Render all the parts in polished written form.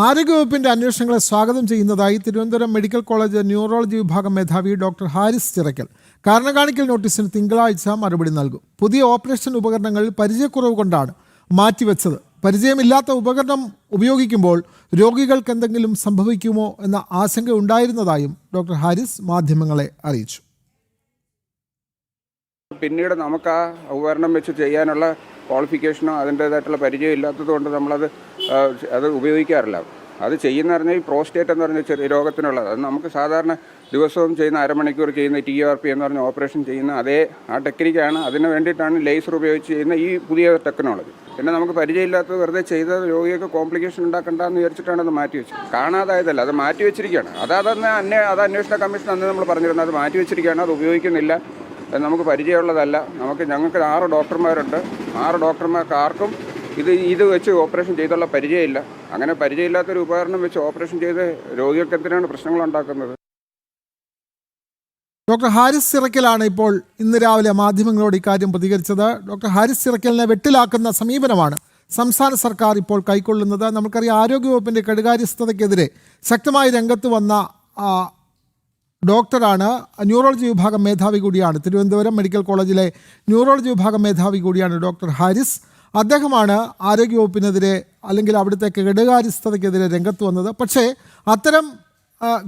ആരോഗ്യവകുപ്പിന്റെ അന്വേഷണങ്ങളെ സ്വാഗതം ചെയ്യുന്നതായി തിരുവനന്തപുരം മെഡിക്കൽ കോളേജ് ന്യൂറോളജി വിഭാഗം മേധാവി ഡോക്ടർ ഹാരിസ് ചിറക്കൽ കാരണം കാണിക്കൽ നോട്ടീസിന് തിങ്കളാഴ്ച മറുപടി നൽകും. പുതിയ ഓപ്പറേഷൻ ഉപകരണങ്ങൾ പരിചയക്കുറവ് കൊണ്ടാണ് മാറ്റിവെച്ചത്. പരിചയമില്ലാത്ത ഉപകരണം ഉപയോഗിക്കുമ്പോൾ രോഗികൾക്ക് എന്തെങ്കിലും സംഭവിക്കുമോ എന്ന ആശങ്ക ഉണ്ടായിരുന്നതായും ഡോക്ടർ ഹാരിസ് മാധ്യമങ്ങളെ അറിയിച്ചു. പിന്നീട് നമുക്ക് ആ ഉപകരണം വെച്ച് ചെയ്യാനുള്ള ക്വാളിഫിക്കേഷനോ അതിൻ്റേതായിട്ടുള്ള പരിചയം ഇല്ലാത്തതുകൊണ്ട് അത് ഉപയോഗിക്കാറില്ല. അത് ചെയ്യുന്ന പറഞ്ഞാൽ ഈ പ്രോസ്റ്റേറ്റ് എന്ന് പറഞ്ഞ ചെറിയ രോഗത്തിനുള്ളത് അത് നമുക്ക് സാധാരണ ദിവസവും ചെയ്യുന്ന അരമണിക്കൂർ ചെയ്യുന്ന TRP എന്ന് പറഞ്ഞ ഓപ്പറേഷൻ ചെയ്യുന്ന ആ ടെക്നിക്കാണ്. അതിന് വേണ്ടിയിട്ടാണ് ലേസർ ഉപയോഗിച്ച് ചെയ്യുന്ന ഈ പുതിയ ടെക്നോളജി. പിന്നെ നമുക്ക് പരിചയമില്ലാത്തത് വെറുതെ ചെയ്ത രോഗികൾക്ക് കോംപ്ലിക്കേഷൻ ഉണ്ടാക്കണ്ടെന്ന് വിചാരിച്ചിട്ടാണ് അത് മാറ്റിവെച്ചത്. കാണാതായതല്ല, അത് മാറ്റിവെച്ചിരിക്കുകയാണ്. അത് അന്വേഷണ കമ്മീഷൻ അന്ന് നമ്മൾ പറഞ്ഞിരുന്നത് അത് മാറ്റിവെച്ചിരിക്കുകയാണ്, അത് ഉപയോഗിക്കുന്നില്ല, നമുക്ക് പരിചയമുള്ളതല്ല. ഞങ്ങൾക്ക് 6 ഡോക്ടർമാരുണ്ട്. 6 ഡോക്ടർമാർക്ക് ആർക്കും ഇത് വെച്ച് ഓപ്പറേഷൻ ചെയ്തുള്ള പരിചയമില്ല. അങ്ങനെ പരിചയമില്ലാത്തൊരു ഉപകരണം വെച്ച് ഓപ്പറേഷൻ ചെയ്ത് രോഗികൾക്ക് എന്തിനാണ് പ്രശ്നങ്ങൾ ഉണ്ടാക്കുന്നത്? ഡോക്ടർ ഹാരിസ് ചിറക്കലാണ് ഇപ്പോൾ ഇന്ന് രാവിലെ മാധ്യമങ്ങളോട് ഇക്കാര്യം പ്രതികരിച്ചത്. ഡോക്ടർ ഹാരിസ് ചിറക്കലിനെ വെട്ടിലാക്കുന്ന സമീപനമാണ് സംസ്ഥാന സർക്കാർ ഇപ്പോൾ കൈക്കൊള്ളുന്നത്. നമുക്കറിയാം, ആരോഗ്യവകുപ്പിൻ്റെ കെടുകാര്യസ്ഥതയ്ക്കെതിരെ ശക്തമായി രംഗത്ത് വന്ന ഡോക്ടറാണ്, ന്യൂറോളജി വിഭാഗം മേധാവി കൂടിയാണ്. തിരുവനന്തപുരം മെഡിക്കൽ കോളേജിലെ ന്യൂറോളജി വിഭാഗം മേധാവി കൂടിയാണ് ഡോക്ടർ ഹാരിസ്. അദ്ദേഹമാണ് ആരോഗ്യവകുപ്പിനെതിരെ അല്ലെങ്കിൽ അവിടുത്തെ കെടുകാര്യസ്ഥതയ്ക്കെതിരെ രംഗത്ത് വന്നത്. പക്ഷേ അത്തരം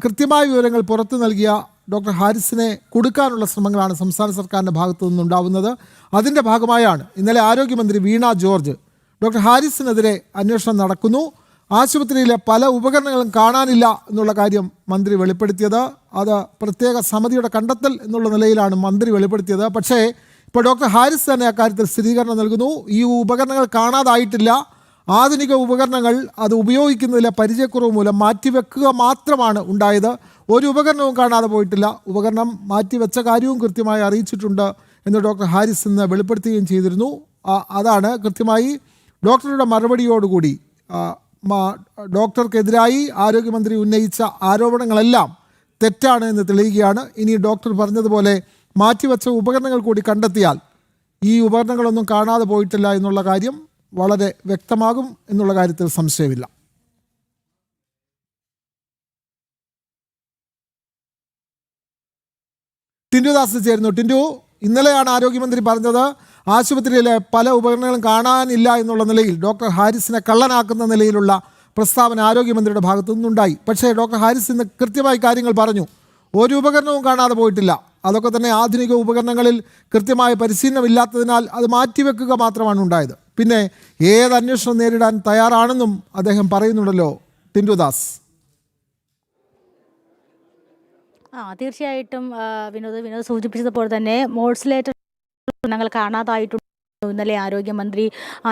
കൃത്യമായ വിവരങ്ങൾ പുറത്തു നൽകിയ ഡോക്ടർ ഹാരിസിനെ കൊടുക്കാനുള്ള ശ്രമങ്ങളാണ് സംസ്ഥാന സർക്കാരിൻ്റെ ഭാഗത്തു നിന്നുണ്ടാവുന്നത്. അതിൻ്റെ ഭാഗമായാണ് ഇന്നലെ ആരോഗ്യമന്ത്രി വീണ ജോർജ് ഡോക്ടർ ഹാരിസിനെതിരെ അന്വേഷണം നടക്കുന്നു, ആശുപത്രിയിലെ പല ഉപകരണങ്ങളും കാണാനില്ല എന്നുള്ള കാര്യം മന്ത്രി വെളിപ്പെടുത്തിയത്. അത് പ്രത്യേക സമിതിയുടെ കണ്ടെത്തൽ എന്നുള്ള നിലയിലാണ് മന്ത്രി വെളിപ്പെടുത്തിയത്. പക്ഷേ ഇപ്പോൾ ഡോക്ടർ ഹാരിസ് തന്നെ അക്കാര്യത്തിൽ സ്ഥിരീകരണം നൽകുന്നു. ഈ ഉപകരണങ്ങൾ കാണാതായിട്ടില്ല, ആധുനിക ഉപകരണങ്ങൾ അത് ഉപയോഗിക്കുന്നതിലെ പരിചയക്കുറവ് മൂലം മാറ്റിവെക്കുക മാത്രമാണ് ഉണ്ടായത്. ഒരു ഉപകരണവും കാണാതെ പോയിട്ടില്ല, ഉപകരണം മാറ്റിവെച്ച കാര്യവും കൃത്യമായി അറിയിച്ചിട്ടുണ്ട് എന്ന് ഡോക്ടർ ഹാരിസ് ഇന്ന് വെളിപ്പെടുത്തുകയും ചെയ്തിരുന്നു. അതാണ് കൃത്യമായി ഡോക്ടറുടെ മറുപടിയോടുകൂടി ഡോക്ടർക്കെതിരായി ആരോഗ്യമന്ത്രി ഉന്നയിച്ച ആരോപണങ്ങളെല്ലാം തെറ്റാണ് എന്ന് തെളിയുകയാണ്. ഇനി ഡോക്ടർ പറഞ്ഞതുപോലെ മാറ്റിവെച്ച ഉപകരണങ്ങൾ കൂടി കണ്ടെത്തിയാൽ ഈ ഉപകരണങ്ങളൊന്നും കാണാതെ പോയിട്ടില്ല എന്നുള്ള കാര്യം വളരെ വ്യക്തമാകും എന്നുള്ള കാര്യത്തിൽ സംശയമില്ല. ടിൻഡു ദാസ് ചേരുന്നു. ടിൻഡു, ഇന്നലെയാണ് ആരോഗ്യമന്ത്രി പറഞ്ഞത് ആശുപത്രിയിലെ പല ഉപകരണങ്ങളും കാണാനില്ല എന്നുള്ള നിലയിൽ ഡോക്ടർ ഹാരിസിനെ കള്ളനാക്കുന്ന നിലയിലുള്ള പ്രസ്താവന ആരോഗ്യമന്ത്രിയുടെ ഭാഗത്തു നിന്നുണ്ടായി. പക്ഷേ ഡോക്ടർ ഹാരിസ് ഇന്ന് കൃത്യമായി കാര്യങ്ങൾ പറഞ്ഞു. ഒരു ഉപകരണവും കാണാതെ പോയിട്ടില്ല. അതൊക്കെ തന്നെ ആധുനിക ഉപകരണങ്ങളിൽ കൃത്യമായ പരിശീലനമില്ലാത്തതിനാൽ അത് മാറ്റിവെക്കുക മാത്രമാണ് ഉണ്ടായത്. പിന്നെ ഏത് അന്വേഷണം നേരിടാൻ തയ്യാറാണെന്നും അദ്ദേഹം പറയുന്നുണ്ടല്ലോ ടിൻഡു ദാസ്. തീർച്ചയായിട്ടും വിനോദ് സൂചിപ്പിച്ചതുപോലെ തന്നെ മോഡ്സ്ലേറ്റർ ഞങ്ങൾ കാണാതായിട്ടുണ്ട്. ഇന്നലെ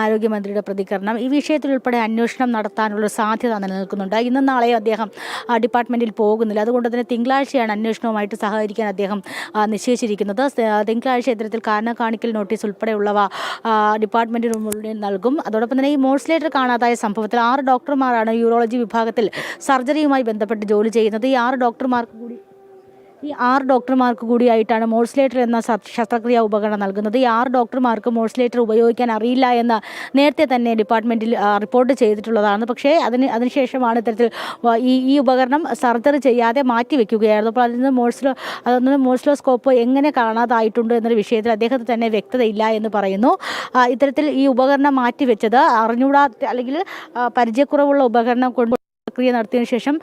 ആരോഗ്യമന്ത്രിയുടെ പ്രതികരണം ഈ വിഷയത്തിൽ ഉൾപ്പെടെ അന്വേഷണം നടത്താനുള്ള സാധ്യത നിലനിൽക്കുന്നുണ്ട്. ഇന്നും നാളെയും അദ്ദേഹം ഡിപ്പാർട്ട്മെൻറ്റിൽ പോകുന്നില്ല. അതുകൊണ്ട് തന്നെ തിങ്കളാഴ്ചയാണ് അന്വേഷണവുമായിട്ട് സഹകരിക്കാൻ അദ്ദേഹം നിശ്ചയിച്ചിരിക്കുന്നത്. തിങ്കളാഴ്ച ഇത്തരത്തിൽ കാരണം കാണിക്കൽ നോട്ടീസ് ഉൾപ്പെടെയുള്ളവ ഡിപ്പാർട്ട്മെൻറ്റിന് നൽകും. അതോടൊപ്പം തന്നെ ഈ മോഡ്സ്ലേറ്റർ കാണാതായ സംഭവത്തിൽ 6 ഡോക്ടർമാരാണ് യൂറോളജി വിഭാഗത്തിൽ സർജറിയുമായി ബന്ധപ്പെട്ട് ജോലി ചെയ്യുന്നത്. ഈ 6 ഡോക്ടർമാർക്ക് കൂടിയായിട്ടാണ് മോഡ്സ്ലേറ്റർ എന്ന ശസ്ത്രക്രിയാ ഉപകരണം നൽകുന്നത്. ഈ 6 ഡോക്ടർമാർക്ക് മോഡ്സ്ലേറ്റർ ഉപയോഗിക്കാൻ അറിയില്ല എന്ന് നേരത്തെ തന്നെ ഡിപ്പാർട്ട്മെൻറ്റിൽ റിപ്പോർട്ട് ചെയ്തിട്ടുള്ളതാണ്. അതിനുശേഷമാണ് ഇത്തരത്തിൽ ഈ ഉപകരണം സർജറി ചെയ്യാതെ മാറ്റിവെക്കുകയായിരുന്നു. അപ്പോൾ അതിൽ മോഡ്സ്ലോസ്കോപ്പ് എങ്ങനെ കാണാതായിട്ടുണ്ട് എന്നൊരു വിഷയത്തിൽ അദ്ദേഹത്തിന് തന്നെ വ്യക്തതയില്ല എന്ന് പറയുന്നു. ഇത്തരത്തിൽ ഈ ഉപകരണം മാറ്റിവെച്ചത് അറിഞ്ഞൂടാത്ത അല്ലെങ്കിൽ പരിചയക്കുറവുള്ള ഉപകരണം കൊണ്ട് പ്രക്രിയ നടത്തിയതിനു ശേഷം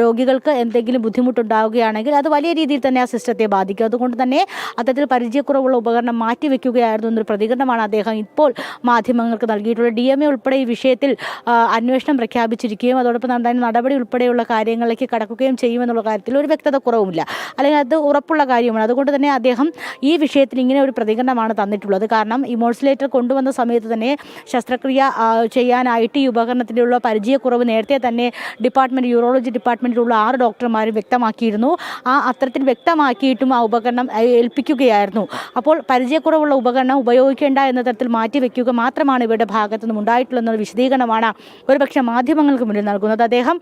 രോഗികൾക്ക് എന്തെങ്കിലും ബുദ്ധിമുട്ടുണ്ടാവുകയാണെങ്കിൽ അത് വലിയ രീതിയിൽ തന്നെ ആ സിസ്റ്റത്തെ ബാധിക്കും. അതുകൊണ്ട് തന്നെ അത്തരത്തിൽ പരിചയക്കുറവുള്ള ഉപകരണം മാറ്റിവെക്കുകയായിരുന്നു എന്നൊരു പ്രതികരണമാണ് അദ്ദേഹം ഇപ്പോൾ മാധ്യമങ്ങൾക്ക് നൽകിയിട്ടുള്ളത്. DMA ഉൾപ്പെടെ ഈ വിഷയത്തിൽ അന്വേഷണം പ്രഖ്യാപിച്ചിരിക്കുകയും അതോടൊപ്പം തന്നെ നടപടി ഉൾപ്പെടെയുള്ള കാര്യങ്ങളിലേക്ക് കടക്കുകയും ചെയ്യുമെന്നുള്ള കാര്യത്തിൽ ഒരു വ്യക്തത കുറവുമില്ല, അല്ലെങ്കിൽ അത് ഉറപ്പുള്ള കാര്യമാണ്. അതുകൊണ്ട് തന്നെ അദ്ദേഹം ഈ വിഷയത്തിൽ ഇങ്ങനെ ഒരു പ്രതികരണമാണ് തന്നിട്ടുള്ളത്. കാരണം ഈ മോഡ്സ്ലേറ്റർ കൊണ്ടുവന്ന സമയത്ത് തന്നെ ശസ്ത്രക്രിയ ചെയ്യാനായിട്ട് ഈ ഉപകരണത്തിലുള്ള പരിചയക്കുറവ് നേരത്തെ തന്നെ യൂറോളജി ഡിപ്പാർട്ട്മെൻറ്റിലുള്ള 6 ഡോക്ടർമാരും വ്യക്തമാക്കിയിരുന്നു. അത്തരത്തിൽ വ്യക്തമാക്കിയിട്ടും ആ ഉപകരണം ഏൽപ്പിക്കുകയായിരുന്നു. അപ്പോൾ പരിചയക്കുറവുള്ള ഉപകരണം ഉപയോഗിക്കേണ്ട എന്ന തരത്തിൽ മാറ്റിവെക്കുക മാത്രമാണ് ഇവരുടെ ഭാഗത്തു നിന്നും ഉണ്ടായിട്ടുള്ളതെന്ന വിശദീകരണമാണ് ഒരുപക്ഷെ മാധ്യമങ്ങൾക്ക് മുന്നിൽ നൽകുന്നത്. അദ്ദേഹം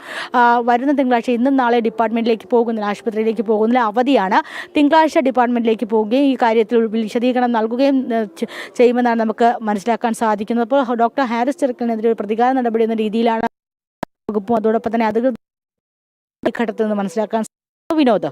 വരുന്ന തിങ്കളാഴ്ച ഇന്നും നാളെ ഡിപ്പാർട്ട്മെൻറ്റിലേക്ക് പോകുന്നില്ല, ആശുപത്രിയിലേക്ക് പോകുന്നില്ല, അവധിയാണ്. തിങ്കളാഴ്ച ഡിപ്പാർട്ട്മെൻറ്റിലേക്ക് പോവുകയും ഈ കാര്യത്തിൽ വിശദീകരണം നൽകുകയും ചെയ്യുമെന്നാണ് നമുക്ക് മനസ്സിലാക്കാൻ സാധിക്കുന്നത്. അപ്പോൾ ഡോക്ടർ ഹാരിസ് ചിറക്കലിനെതിരെ ഒരു പ്രതികാര നടപടി എന്ന രീതിയിലാണ് വകുപ്പും അതോടൊപ്പം തന്നെ അധികൃതർ ഘട്ടത്തിൽ നിന്ന് മനസ്സിലാക്കാൻ വിനോദ്.